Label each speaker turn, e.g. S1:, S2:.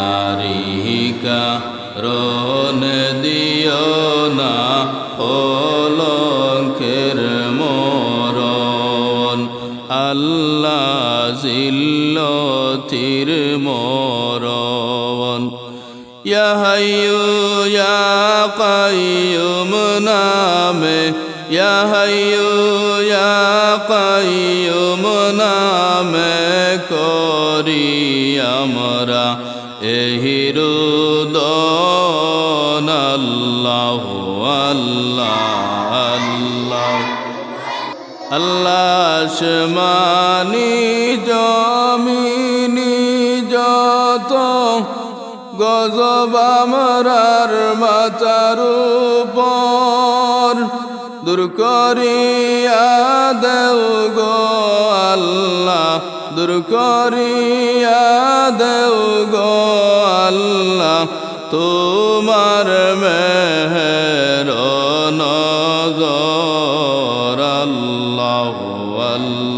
S1: নারিকা রন দিও না কলঙ্কের মরণ আল্লাহ জিল্লতির মরণ ইয়া হাইয়ু ইয়া কাইয়ুম নামে ইয়া হাইয়ু ইয়া কাইয়ুম নামে করি আমরা এহিরুদন আল্লাহ আল্লাহ আল্লাহ আল্লাহ আসমানি জমিনি যত গজব আমরার মাথার উপর দূর করিয়া দেও গো আল্লাহ দূর করিয়া দেও গো আল্লাহ তোমার মেহের নজর আল্লাহ আল্লাহ